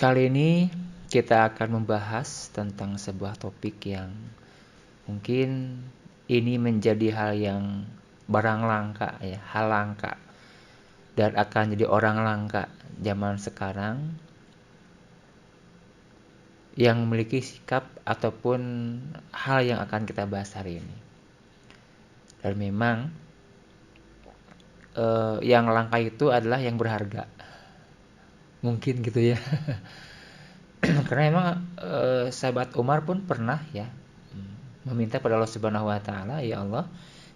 Kali ini kita akan membahas tentang sebuah topik yang mungkin ini menjadi hal yang barang langka ya, hal langka dan akan jadi orang langka zaman sekarang yang memiliki sikap ataupun hal yang akan kita bahas hari ini. Dan memang yang langka itu adalah yang berharga. Mungkin gitu ya. Karena memang sahabat Umar pun pernah ya meminta pada Allah Subhanahu wa taala, ya Allah,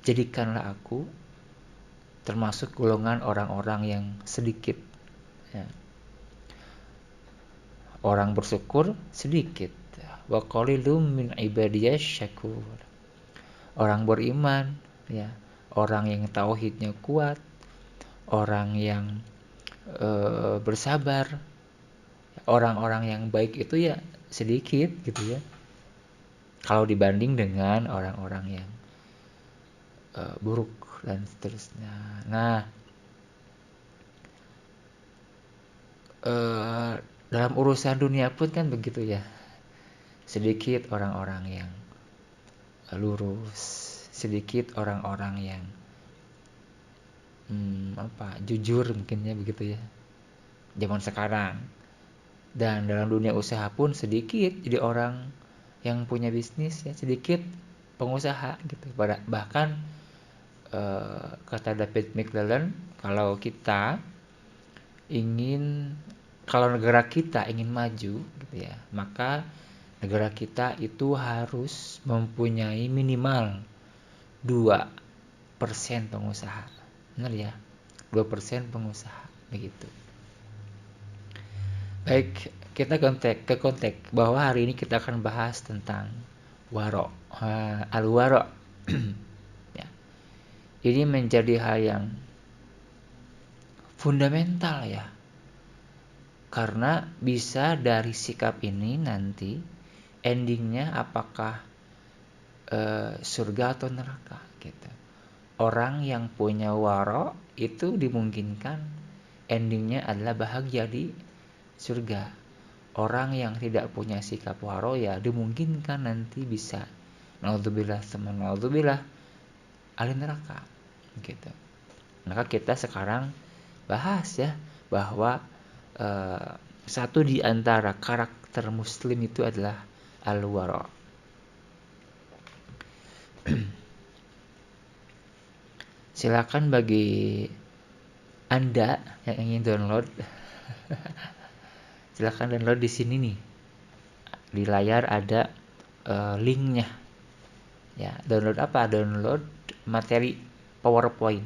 jadikanlah aku termasuk golongan orang-orang yang sedikit ya. Orang bersyukur sedikit. Wa qalilum min ibadiyasy syakur. Orang beriman ya, orang yang tauhidnya kuat, orang yang bersabar, orang-orang yang baik itu ya sedikit gitu ya. Kalau dibanding dengan orang-orang yang buruk dan seterusnya. Nah, dalam urusan dunia pun kan begitu ya. Sedikit orang-orang yang lurus, sedikit orang-orang yang jujur mungkinnya begitu ya. Zaman sekarang. Dan dalam dunia usaha pun sedikit jadi orang yang punya bisnis ya, sedikit pengusaha gitu. Bahkan kata David McClellan, kalau negara kita ingin maju gitu ya, maka negara kita itu harus mempunyai minimal 2% pengusaha. Benar ya? 2% pengusaha begitu. Baik, kita ke konteks bahwa hari ini kita akan bahas tentang waro, al-waro. Ya. Ini menjadi hal yang fundamental ya. Karena bisa dari sikap ini nanti endingnya apakah surga atau neraka gitu. Orang yang punya waro itu dimungkinkan endingnya adalah bahagia di surga. Orang yang tidak punya sikap waro ya dimungkinkan nanti bisa naudzubillah ahli neraka gitu. Maka kita sekarang bahas ya bahwa satu di antara karakter muslim itu adalah al-wara. Silakan bagi Anda yang ingin download silakan download di sini nih. Di layar ada linknya. Ya, download apa? Download materi PowerPoint.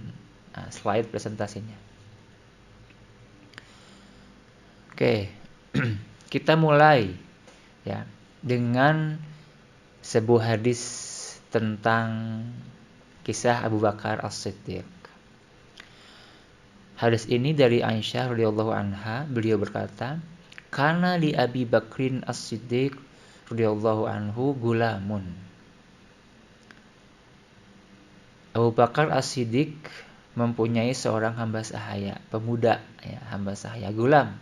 Nah, slide presentasinya. Oke. Kita mulai ya dengan sebuah hadis tentang kisah Abu Bakar As-Siddiq. Hadis ini dari Aisyah radhiyallahu anha, beliau berkata, "Kana li Abi Bakrin As-Siddiq radhiyallahu anhu gulamun." Abu Bakar As-Siddiq mempunyai seorang hamba sahaya, pemuda ya, hamba sahaya, gulam.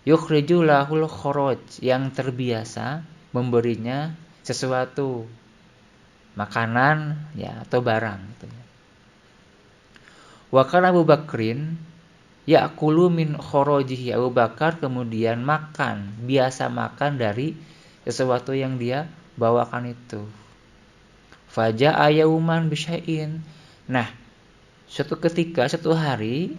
Yukhriju lahul khoroj, yang terbiasa memberinya sesuatu, makanan ya atau barang gitu. Wa kana Abu Bakrin ya'kulu min khorojihi, Abu Bakar kemudian biasa makan dari sesuatu yang dia bawakan itu. Faja'a yauman bisyai'in. Nah, suatu hari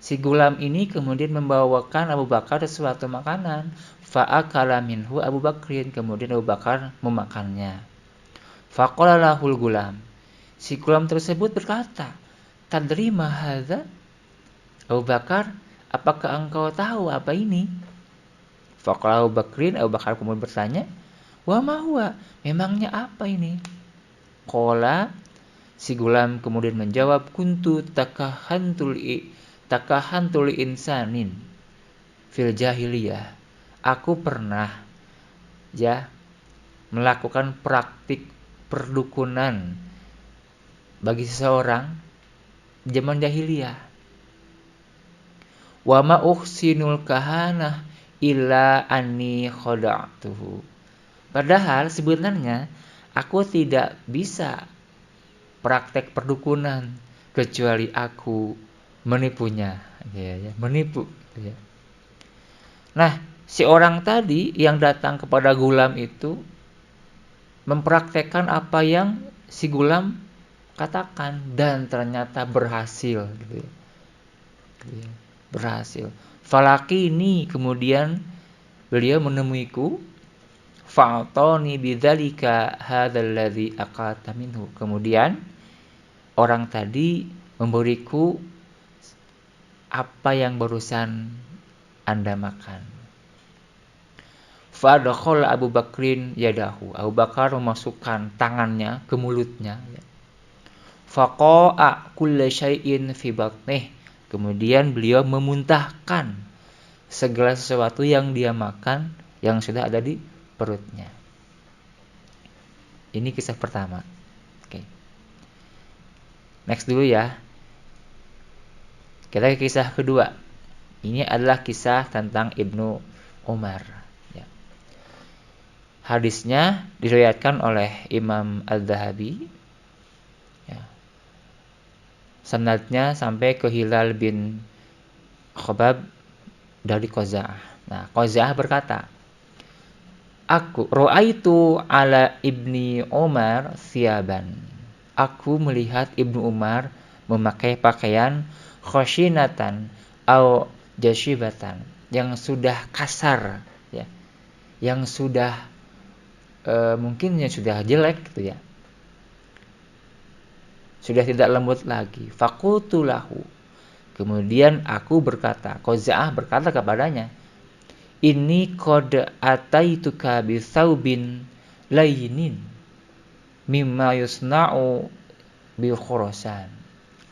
si gulam ini kemudian membawakan Abu Bakar sesuatu makanan. Fa'akala minhu Abu Bakrin, kemudian Abu Bakar memakannya. Faqala lahul gulam, si gulam tersebut berkata, "Tadri ma hadza?" Abu Bakar, "Apakah engkau tahu apa ini?" Faqala Abu Bakar kemudian bertanya, "Wa ma huwa?" Memangnya apa ini? Qala, si gulam kemudian menjawab, "Kuntu takahantul insanin fil jahiliyah." Aku pernah ya melakukan praktik perdukunan bagi seseorang zaman jahiliyah. Wa ma uhsinul kahanah illa anni khada'tuhu. Padahal sebenarnya aku tidak bisa praktek perdukunan kecuali aku menipunya, ya, menipu, ya. Nah, si orang tadi yang datang kepada Gulam itu mempraktekkan apa yang si Gulam katakan dan ternyata berhasil, gitu ya. Berhasil. Falaki ini kemudian beliau menemuiku, fa'atani bidzalika hadzal ladzi aqata minhu. Kemudian orang tadi memberiku apa yang barusan Anda makan. Fadakhala Abu Bakrin yadahu. Abu Bakar memasukkan tangannya ke mulutnya. Faqa'a kulla syai'in fi batnih. Kemudian beliau memuntahkan segala sesuatu yang dia makan yang sudah ada di perutnya. Ini kisah pertama. Oke. Next dulu ya. Kita ke kisah kedua. Ini adalah kisah tentang Ibnu Umar. Ya. Hadisnya diriwayatkan oleh Imam Al-Dhahabi. Ya. Sanadnya sampai ke Hilal bin Khobab dari Qaza'ah. Nah, Qaza'ah berkata, aku ra'aitu ala Ibni Umar thiyaban. Aku melihat Ibnu Umar memakai pakaian khashinatan au jashibatan, yang sudah kasar, ya, yang sudah mungkin yang sudah jelek, gitu ya, sudah tidak lembut lagi. Faqultu lahu. Kemudian aku berkata, Qaza'ah berkata kepadanya, ini qad ataituka bi thawbin layinin mimma yusna'u bi Khurasan.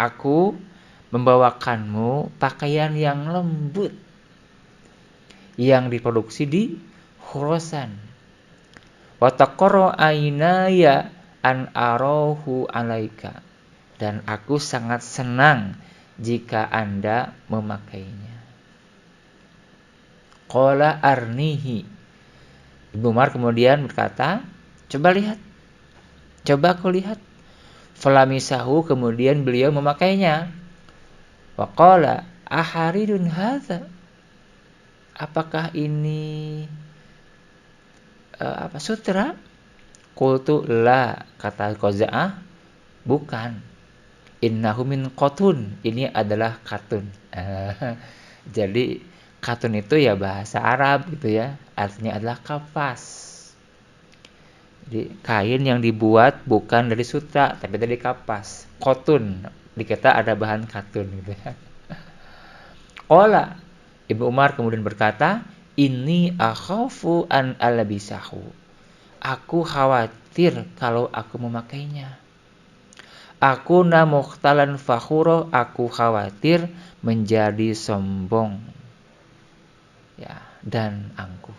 Aku membawakanmu pakaian yang lembut yang diproduksi di Khurasan. Wa taqarra aynaya an arahu alaika. Dan aku sangat senang jika Anda memakainya. Qala arnihi. Ibnu Umar kemudian berkata, coba lihat. Coba aku lihat. Falamisahu, kemudian beliau memakainya. Wa qala aharidun hadza. Apakah ini sutra? Qultu la, kata Qaza'ah, bukan. Innahu min qatun. Ini adalah katun. Jadi katun itu ya bahasa Arab, gitu ya. Artinya adalah kapas. Jadi kain yang dibuat bukan dari sutra tapi dari kapas. Qatun. Dikata ada bahan katun, gitu ya. Qala, Ibnu Umar kemudian berkata, inni akhafu an alabisahu. Aku khawatir kalau aku memakainya. Aku na mukhtalan fakhuro, aku khawatir menjadi sombong, ya, dan angkuh.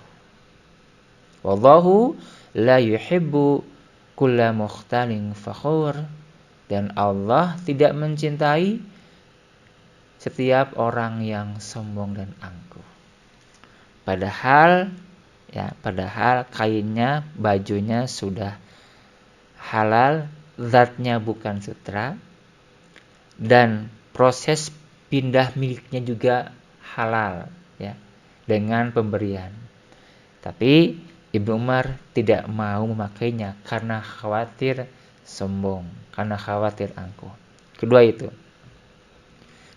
Wallahu la yuhibbu kulla mukhtalin fakhur. Dan Allah tidak mencintai setiap orang yang sombong dan angkuh. Padahal kainnya, bajunya sudah halal, zatnya bukan sutra, dan proses pindah miliknya juga halal, ya, dengan pemberian. Tapi Ibnu Umar tidak mau memakainya karena khawatir sombong, karena khawatir angkuh. Kedua itu.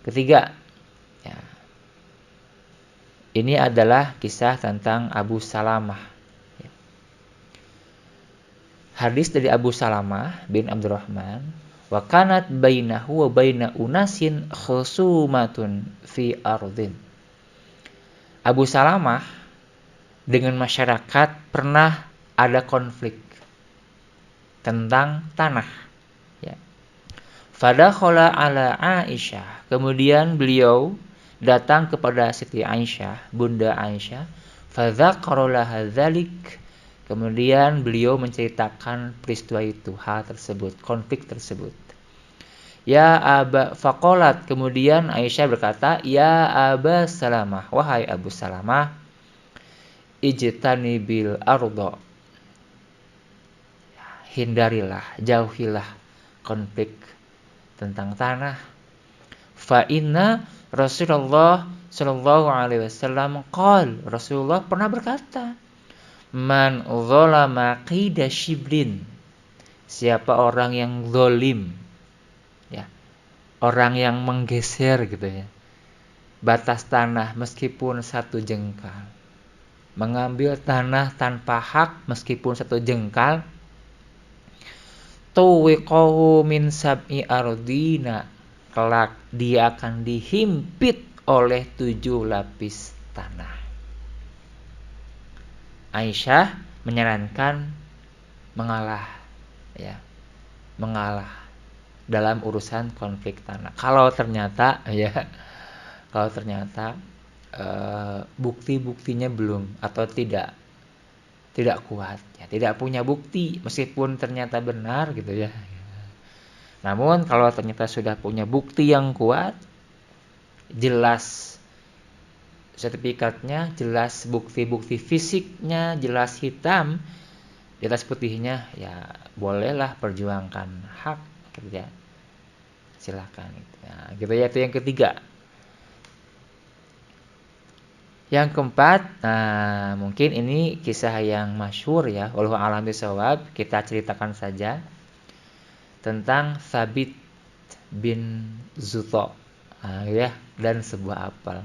Ketiga, ya, ini adalah kisah tentang Abu Salamah. Ya. Hadis dari Abu Salamah bin Abdurrahman, wa kanat bainahu wa baina unasin khusumatun fi ardin. Abu Salamah dengan masyarakat pernah ada konflik tentang tanah, ya. Fadakhala ala Aisyah. Kemudian beliau datang kepada Siti Aisyah, Bunda Aisyah. Fadzakara laha dzalik. Kemudian beliau menceritakan peristiwa itu, hal tersebut, konflik tersebut. Ya Aba faqalat. Kemudian Aisyah berkata, ya Aba Salamah, wahai Abu Salamah, ijtanibil arda, hindarilah, jauhilah konflik tentang tanah. Fa inna Rasulullah sallallahu alaihi wasallam qol, Rasulullah pernah berkata, man zalama qida shibrin, siapa orang yang zalim, ya, orang yang menggeser gitu ya, batas tanah meskipun 1 jengkal, mengambil tanah tanpa hak meskipun 1 jengkal, tuwiqahu min sab'i ardina, kelak dia akan dihimpit oleh 7 lapis tanah. Aisyah menyarankan mengalah, ya, mengalah dalam urusan konflik tanah. Kalau ternyata bukti-buktinya belum atau tidak kuat, ya, tidak punya bukti meskipun ternyata benar gitu ya. Namun kalau ternyata sudah punya bukti yang kuat, jelas sertifikatnya, jelas bukti-bukti fisiknya, jelas hitam di atas putihnya, ya bolehlah perjuangkan hak gitu ya. Silakan gitu ya. Gitu ya, itu yang ketiga. Yang keempat, nah mungkin ini kisah yang masyhur ya, wallahu a'lam bishawab, kita ceritakan saja tentang Thabit bin Zuto, ya, dan sebuah apel.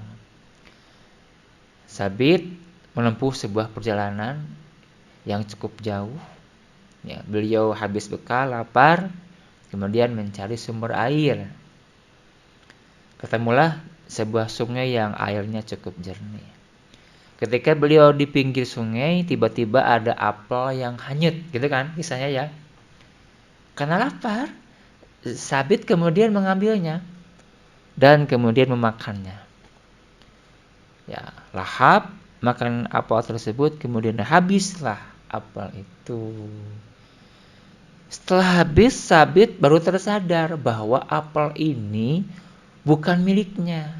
Thabit menempuh sebuah perjalanan yang cukup jauh, ya, beliau habis bekal, lapar, kemudian mencari sumber air. Ketemulah sebuah sungai yang airnya cukup jernih. Ketika beliau di pinggir sungai, tiba-tiba ada apel yang hanyut, gitu kan kisahnya ya. Karena lapar, Thabit kemudian mengambilnya dan kemudian memakannya. Ya, lahap makan apel tersebut, kemudian habislah apel itu. Setelah habis, Thabit baru tersadar bahwa apel ini bukan miliknya.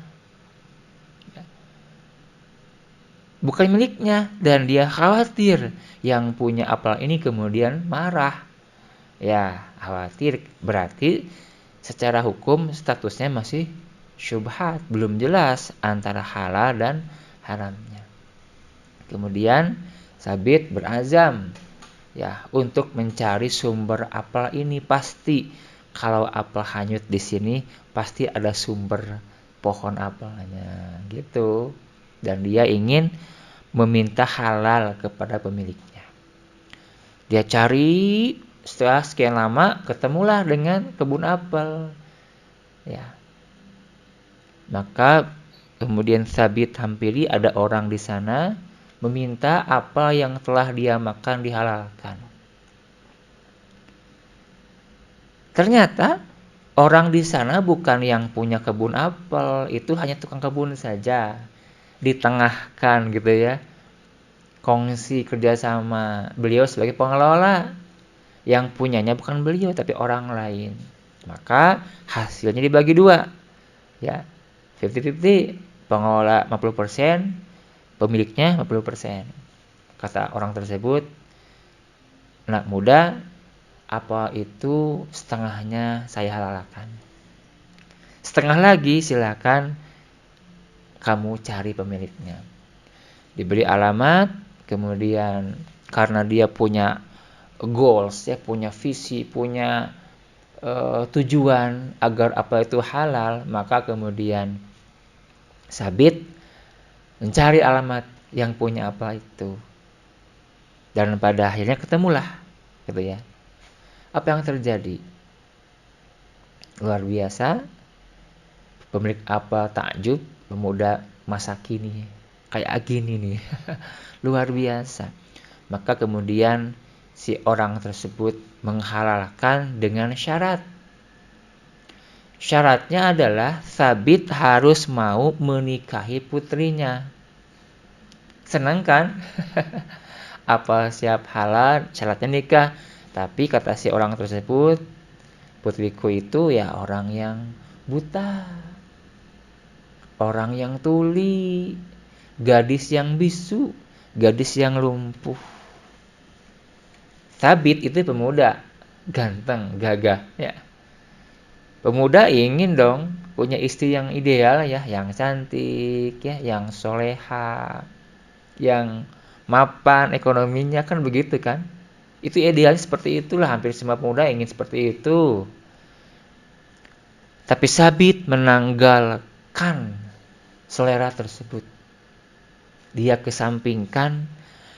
Bukan miliknya, dan dia khawatir yang punya apel ini kemudian marah. Ya, khawatir, berarti secara hukum statusnya masih syubhat, belum jelas antara halal dan haramnya. Kemudian Thabit berazam, ya, untuk mencari sumber apel ini. Pasti kalau apel hanyut di sini pasti ada sumber pohon apelnya gitu. Dan dia ingin meminta halal kepada pemiliknya. Dia cari, setelah sekian lama ketemulah dengan kebun apel. Ya. Maka kemudian Thabit hampiri, ada orang di sana meminta apel yang telah dia makan dihalalkan. Ternyata orang di sana bukan yang punya kebun apel, itu hanya tukang kebun saja. Ditengahkan gitu ya, kongsi kerjasama, beliau sebagai pengelola, yang punyanya bukan beliau tapi orang lain. Maka hasilnya dibagi 2, ya, 50-50, pengelola 50%, pemiliknya 50%. Kata orang tersebut, anak muda, apa itu setengahnya saya halalkan, setengah lagi silakan kamu cari pemiliknya. Diberi alamat, kemudian karena dia punya goals, ya, punya visi, punya tujuan agar apa itu halal, maka kemudian Thabit mencari alamat yang punya apa itu, dan pada akhirnya ketemulah, gitu ya. Apa yang terjadi? Luar biasa. Pemilik apa takjub, pemuda masa kini kayak gini nih. Luar biasa. Maka kemudian si orang tersebut menghalalkan dengan syarat. Syaratnya adalah Thabit harus mau menikahi putrinya. Senang kan? Apa siap halal, syaratnya nikah. Tapi kata si orang tersebut, putriku itu ya orang yang buta, orang yang tuli, gadis yang bisu, gadis yang lumpuh. Sabit itu pemuda, ganteng, gagah, ya. Pemuda ingin dong punya istri yang ideal ya, yang cantik ya, yang soleha, yang mapan ekonominya, kan begitu kan. Itu idealnya seperti itulah, hampir semua pemuda ingin seperti itu. Tapi Sabit menanggalkan selera tersebut. Dia kesampingkan,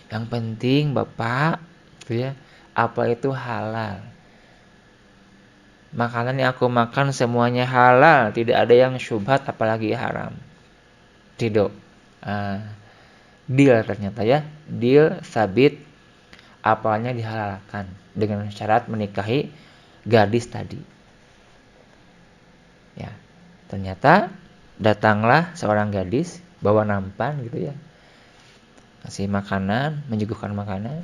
yang penting Bapak, gitu ya, apa itu halal. Makanan yang aku makan semuanya halal, tidak ada yang syubhat apalagi haram. Tidak. Deal ternyata ya, deal Sabit apalnya dihalalkan dengan syarat menikahi gadis tadi. Ya, ternyata datanglah seorang gadis bawa nampan gitu ya, kasih makanan, menyuguhkan makanan.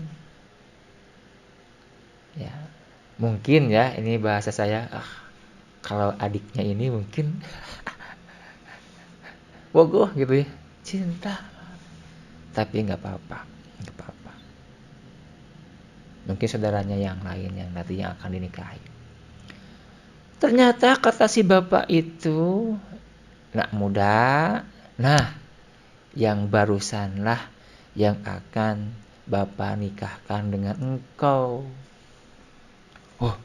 Ya, mungkin ya ini bahasa saya, kalau adiknya ini mungkin bogoh gitu ya, cinta. Tapi nggak apa-apa. Mungkin saudaranya yang lain yang nantinya akan dinikahi. Ternyata kata si bapak itu, nak muda, nah yang barusanlah yang akan bapak nikahkan dengan engkau. Oh,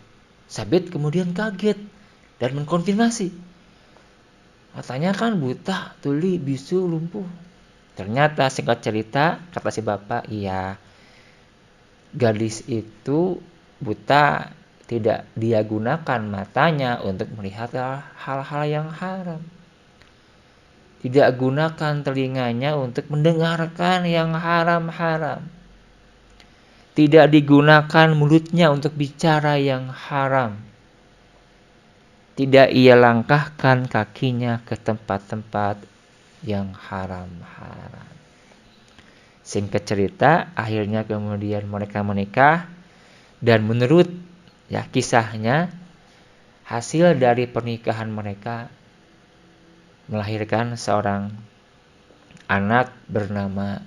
Sabit kemudian kaget dan mengkonfirmasi. Katanya kan buta, tuli, bisu, lumpuh. Ternyata singkat cerita, kata si bapak, iya, gadis itu buta, tidak dia gunakan matanya untuk melihat hal-hal yang haram. Tidak gunakan telinganya untuk mendengarkan yang haram-haram. Tidak digunakan mulutnya untuk bicara yang haram. Tidak ia langkahkan kakinya ke tempat-tempat yang haram-haram. Singkat cerita, akhirnya kemudian mereka menikah. Dan menurut ya kisahnya, hasil dari pernikahan mereka melahirkan seorang anak bernama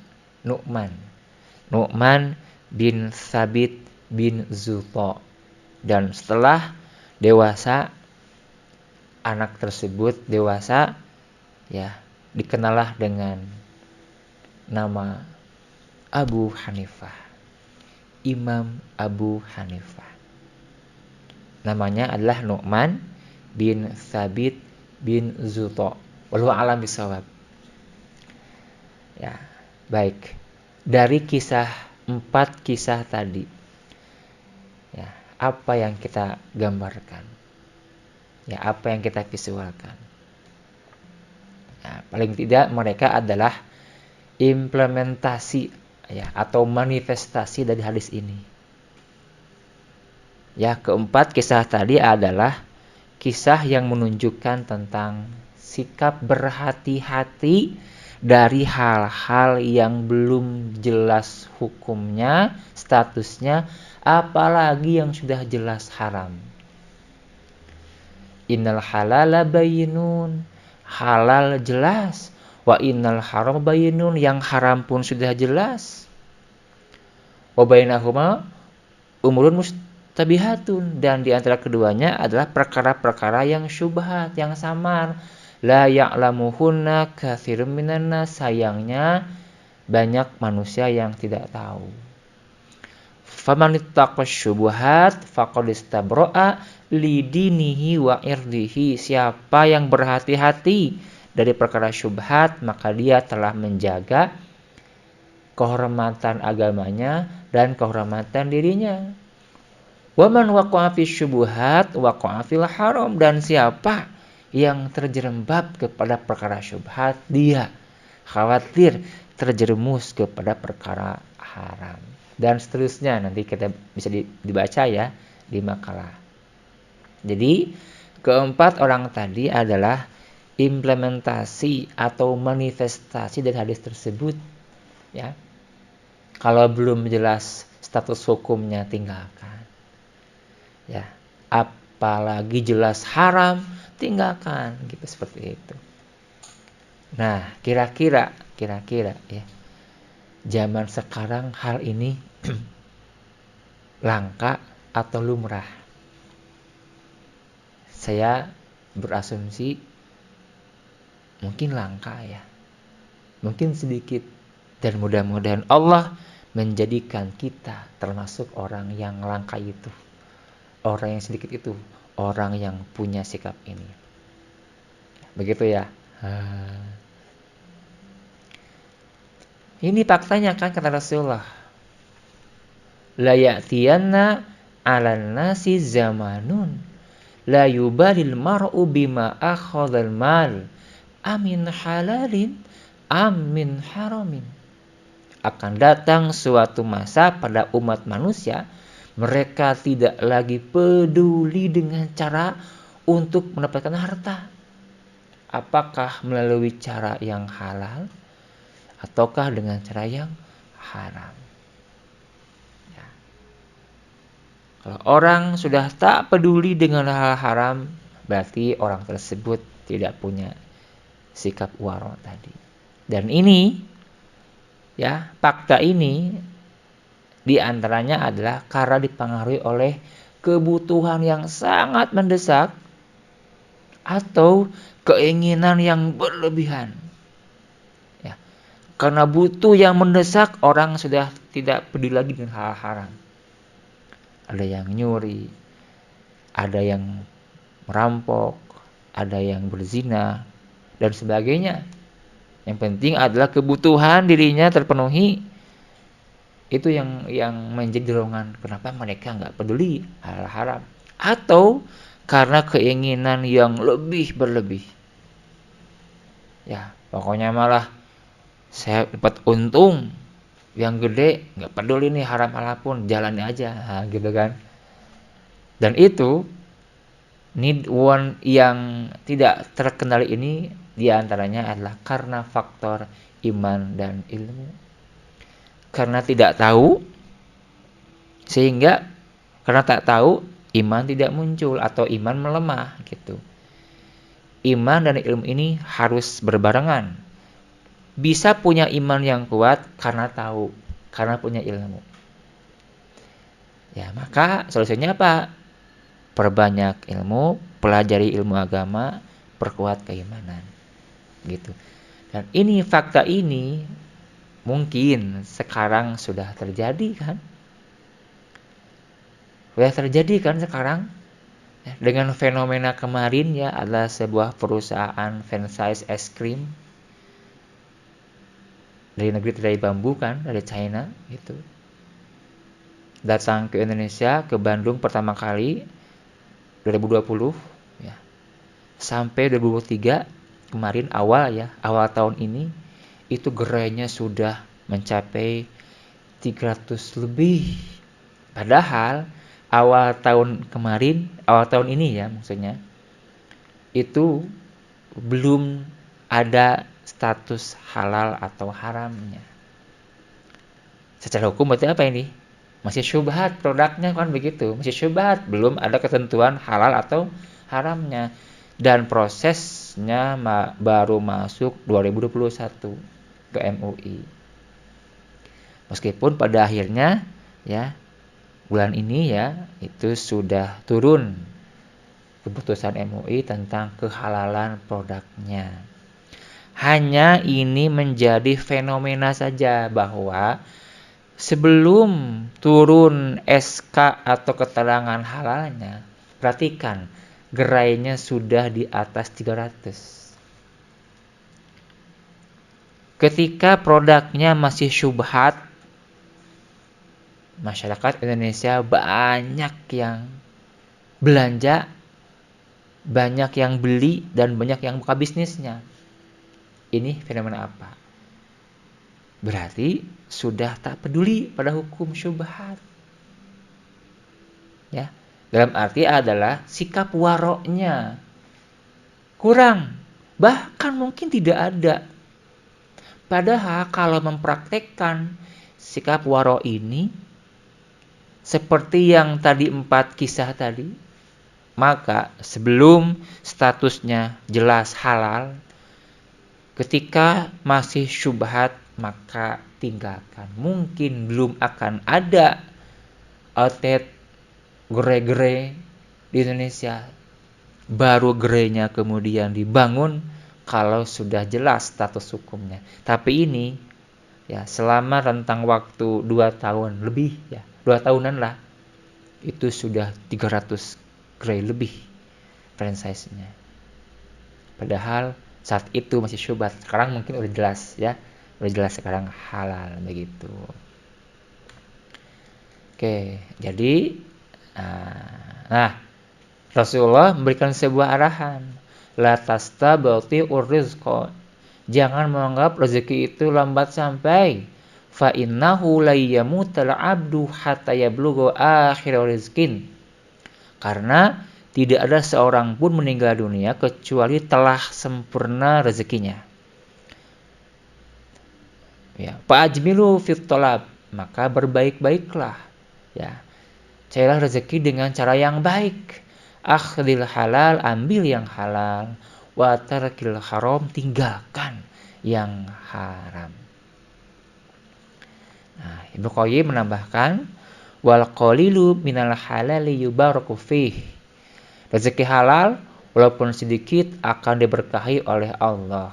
Nu'man. Nu'man bin Sabit bin Zulfa. Dan setelah dewasa, anak tersebut dewasa ya, dikenallah dengan nama Abu Hanifah. Imam Abu Hanifah. Namanya adalah Nu'man bin Sabit bin Zulfa. Wallahu a'lam bishawab. Ya, baik. Dari empat kisah tadi, ya, apa yang kita gambarkan? Ya, apa yang kita visualkan? Ya, paling tidak mereka adalah implementasi ya atau manifestasi dari hadis ini. Ya, keempat kisah tadi adalah kisah yang menunjukkan tentang sikap berhati-hati dari hal-hal yang belum jelas hukumnya, statusnya, apalagi yang sudah jelas haram. Innal halala bayyinun, halal jelas. Wa innal haram bayyinun, yang haram pun sudah jelas. Wa bainahuma umurun mustabihatun, dan di antara keduanya adalah perkara-perkara yang syubhat, yang samar. La ya'lamuhunna katsirun minan nas, sayangnya banyak manusia yang tidak tahu. Famanittaqash syubhat faqad istabra'a lidinihi wa irdihi, siapa yang berhati-hati dari perkara syubhat, maka dia telah menjaga kehormatan agamanya dan kehormatan dirinya. Wa man waqa'a fi syubhat waqa'a fil haram, dan siapa yang terjerembab kepada perkara syubhat, dia khawatir terjerumus kepada perkara haram. Dan seterusnya nanti kita bisa dibaca ya di makalah. Jadi keempat orang tadi adalah implementasi atau manifestasi dari hadis tersebut ya. Kalau belum jelas status hukumnya, tinggalkan. Ya, apalagi jelas haram, tinggalkan gitu, seperti itu. Nah, kira-kira ya. zaman sekarang hal ini langka atau lumrah? Saya berasumsi mungkin langka ya. Mungkin sedikit. Dan mudah-mudahan Allah menjadikan kita termasuk orang yang langka itu. Orang yang sedikit itu. Orang yang punya sikap ini. Begitu ya. Ini faktanya kan kata Rasulullah. La ya'tiyanna 'alan nasi zamanun la yubalil mar'u bima akhadhal mal amin halalin amin haramin. Akan datang suatu masa pada umat manusia, mereka tidak lagi peduli dengan cara untuk mendapatkan harta. Apakah melalui cara yang halal ataukah dengan cara yang haram. Ya. Kalau orang sudah tak peduli dengan hal haram, berarti orang tersebut tidak punya sikap waro tadi. Dan ini, ya, fakta ini diantaranya adalah karena dipengaruhi oleh kebutuhan yang sangat mendesak atau keinginan yang berlebihan. Ya, karena butuh yang mendesak, orang sudah tidak peduli lagi dengan hal haram. Ada yang nyuri, ada yang merampok, ada yang berzina, dan sebagainya. Yang penting adalah kebutuhan dirinya terpenuhi. Itu yang menjadi dorongan kenapa mereka nggak peduli hal haram. Atau karena keinginan yang lebih berlebih. Ya, pokoknya malah saya dapat untung yang gede, nggak peduli nih haram halal pun, jalani aja, gitu kan. Dan itu need one yang tidak terkendali ini diantaranya adalah karena faktor iman dan ilmu. Karena tidak tahu, sehingga karena tak tahu, iman tidak muncul atau iman melemah gitu. Iman dan ilmu ini harus berbarengan. Bisa punya iman yang kuat karena tahu, karena punya ilmu. Ya, maka solusinya apa? Perbanyak ilmu, pelajari ilmu agama, perkuat keimanan. Gitu. Dan ini fakta ini mungkin sekarang sudah terjadi kan? Sudah terjadi kan sekarang? Dengan fenomena kemarin ya, adalah sebuah perusahaan franchise es krim dari negeri tirai bambu kan, dari China gitu. Datang ke Indonesia, ke Bandung pertama kali 2020 ya. Sampai 2023 kemarin awal tahun ini itu gerainya sudah mencapai 300 lebih. Padahal awal tahun ini ya maksudnya, itu belum ada status halal atau haramnya. Secara hukum berarti apa ini? Masih syubhat produknya kan begitu, masih syubhat, belum ada ketentuan halal atau haramnya. Dan prosesnya baru masuk 2021 ke MUI. Meskipun pada akhirnya ya bulan ini ya itu sudah turun keputusan MUI tentang kehalalan produknya. Hanya ini menjadi fenomena saja bahwa sebelum turun SK atau keterangan halalnya, perhatikan gerainya sudah di atas 300. Ketika produknya masih syubhat, masyarakat Indonesia banyak yang belanja, banyak yang beli, dan banyak yang buka bisnisnya. Ini fenomena apa? Berarti sudah tak peduli pada hukum syubhat. Ya, dalam arti adalah sikap waroknya kurang, bahkan mungkin tidak ada. Padahal kalau mempraktekkan sikap waro ini seperti yang tadi 4 kisah tadi, maka sebelum statusnya jelas halal, ketika masih syubhat maka tinggalkan. Mungkin belum akan ada outlet gerai-gerai di Indonesia, baru gerainya kemudian dibangun kalau sudah jelas status hukumnya. Tapi ini ya selama rentang waktu 2 tahun lebih, ya 2 tahunan lah, itu sudah 300 gerai lebih franchise-nya. Padahal saat itu masih syubhat, sekarang mungkin udah jelas ya, udah jelas sekarang halal begitu. Oke, jadi nah Rasulullah memberikan sebuah arahan, la tastabti'ur rizqa, jangan menganggap rezeki itu lambat sampai. Fa innahu la yamutal 'abdu hatta yablugha akhir rizqin, karena tidak ada seorang pun meninggal dunia kecuali telah sempurna rezekinya. Ya, fa'ajmilu fit talab, maka berbaik-baiklah. Ya, carilah rezeki dengan cara yang baik. Akhdil halal, ambil yang halal. Wa tarkil haram, tinggalkan yang haram. Nah, Ibnu Qayyim menambahkan, wal qalilu minal halali yubaraku fih. Rezeki halal walaupun sedikit akan diberkahi oleh Allah.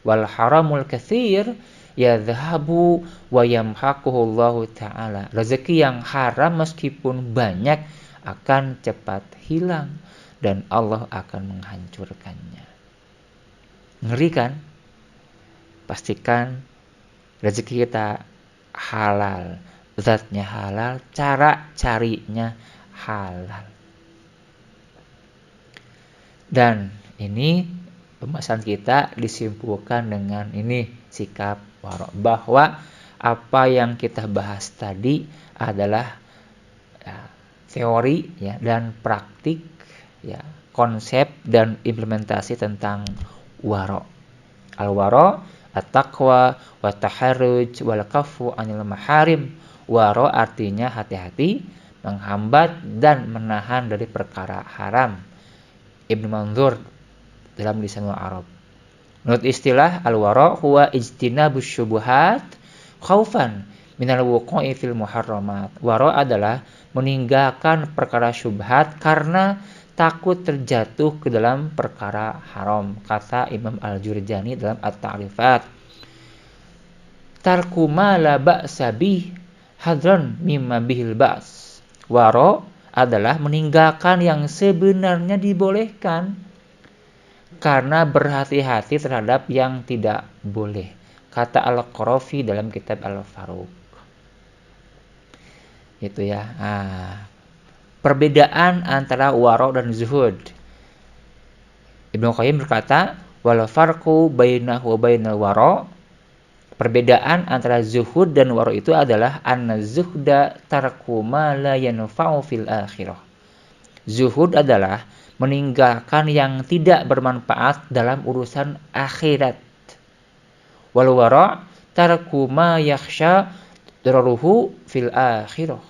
Wal haramul katsir yadhhabu wa yamhaquhu Allah taala. Rezeki yang haram meskipun banyak akan cepat hilang dan Allah akan menghancurkannya. Ngeri kan? Pastikan rezeki kita halal, zatnya halal, cara carinya halal. Dan ini pembahasan kita disimpulkan dengan ini, sikap waro, bahwa apa yang kita bahas tadi adalah teori ya dan praktik, ya konsep dan implementasi tentang waro. Al-waro at-taqwa wa taharruj wal kafu anil maharim. Waro artinya hati-hati, menghambat dan menahan dari perkara haram. Ibnu Manzur dalam Lisanul Arab. Menurut istilah al-wara huwa ijtinabus syubhat khaufan minal wuqu'i fil muharramat. Wara adalah meninggalkan perkara syubhat karena takut terjatuh ke dalam perkara haram, kata Imam Al-Jurjani dalam At-Ta'rifat. Tarku ma la ba'sa bih hadran mimma bihil ba's. Wara adalah meninggalkan yang sebenarnya dibolehkan karena berhati-hati terhadap yang tidak boleh, kata Al-Qarafi dalam kitab Al-Faruq. Itu ya. Perbedaan antara waro dan zuhud. Ibnu Qayyim berkata, wal farqu bainahu wa bainal waro. Perbedaan antara zuhud dan waro itu adalah anna zuhda tarku ma la yanfa'u fil akhirah. Zuhud adalah meninggalkan yang tidak bermanfaat dalam urusan akhirat. Wal wara tarku ma yakhsha dararuhu fil akhirah.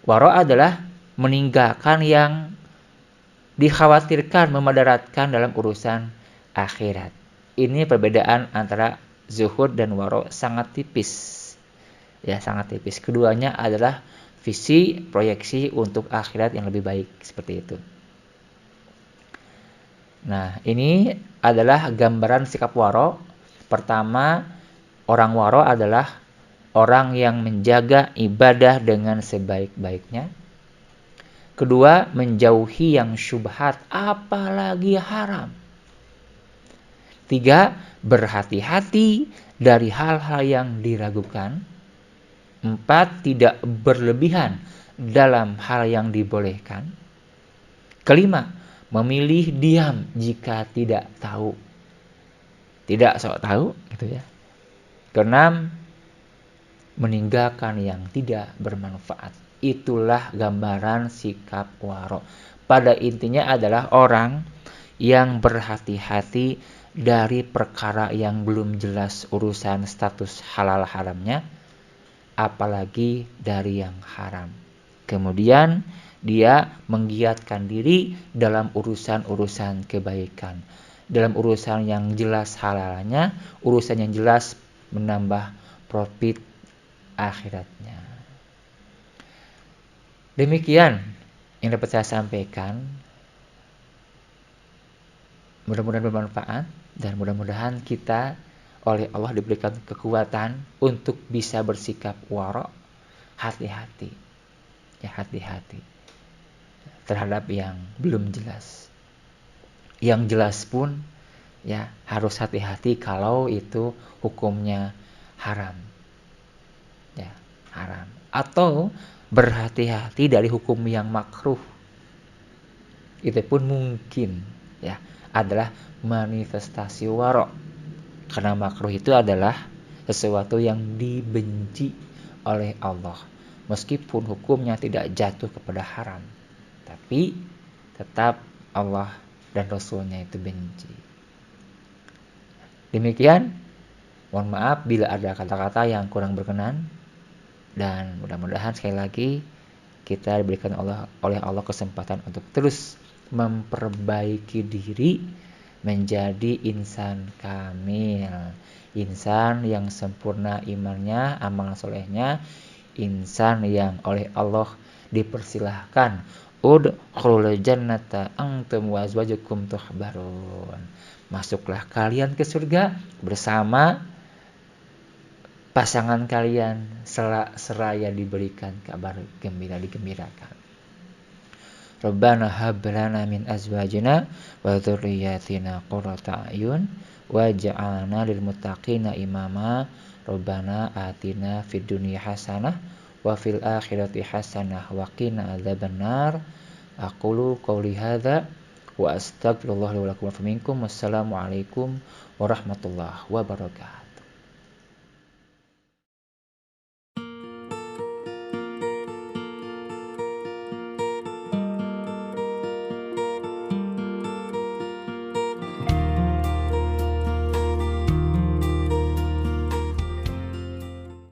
Waro adalah meninggalkan yang dikhawatirkan memadaratkan dalam urusan akhirat. Ini perbedaan antara zuhud dan waro, sangat tipis. Ya, sangat tipis. Keduanya adalah visi proyeksi untuk akhirat yang lebih baik, seperti itu. Nah, ini adalah gambaran sikap waro. Pertama, orang waro adalah orang yang menjaga ibadah dengan sebaik-baiknya. Kedua, menjauhi yang syubhat, apalagi haram. Tiga, berhati-hati dari hal-hal yang diragukan. Empat, tidak berlebihan dalam hal yang dibolehkan. Kelima, memilih diam jika tidak tahu. Tidak sok tahu, gitu ya. Keenam, meninggalkan yang tidak bermanfaat. Itulah gambaran sikap waro. Pada intinya adalah orang yang berhati-hati dari perkara yang belum jelas urusan status halal haramnya, apalagi dari yang haram. Kemudian dia menggiatkan diri dalam urusan-urusan kebaikan, dalam urusan yang jelas halalnya, urusan yang jelas menambah profit akhiratnya. Demikian yang dapat saya sampaikan. Mudah-mudahan bermanfaat dan mudah-mudahan kita oleh Allah diberikan kekuatan untuk bisa bersikap wara', hati-hati. Ya, hati-hati terhadap yang belum jelas. Yang jelas pun ya harus hati-hati kalau itu hukumnya haram. Ya, haram. Atau berhati-hati dari hukum yang makruh. Itu pun mungkin ya adalah manifestasi wara'. Karena makruh itu adalah sesuatu yang dibenci oleh Allah. Meskipun hukumnya tidak jatuh kepada haram, tapi tetap Allah dan Rasulnya itu benci. Demikian, mohon maaf bila ada kata-kata yang kurang berkenan. Dan mudah-mudahan sekali lagi kita diberikan oleh Allah kesempatan untuk terus memperbaiki diri menjadi insan kamil, insan yang sempurna imannya, amalan solehnya, insan yang oleh Allah dipersilahkan udkhulul jannata antum wa azwajukum tuhbarun. Masuklah kalian ke surga bersama pasangan kalian seraya diberikan kabar gembira, digembirakan. Rabbana hab lana min azwajina wa dzurriyyatina qurrata a'yun waj'alna lil muttaqina imama. Rabbana atina fid dunya hasanah wa fil akhirati hasanah wa qina adzabannar. Aqulu qouli hadza wa astaghfirullah li wa lakum wa minkum. Wassalamu alaikum warahmatullahi wabarakatuh.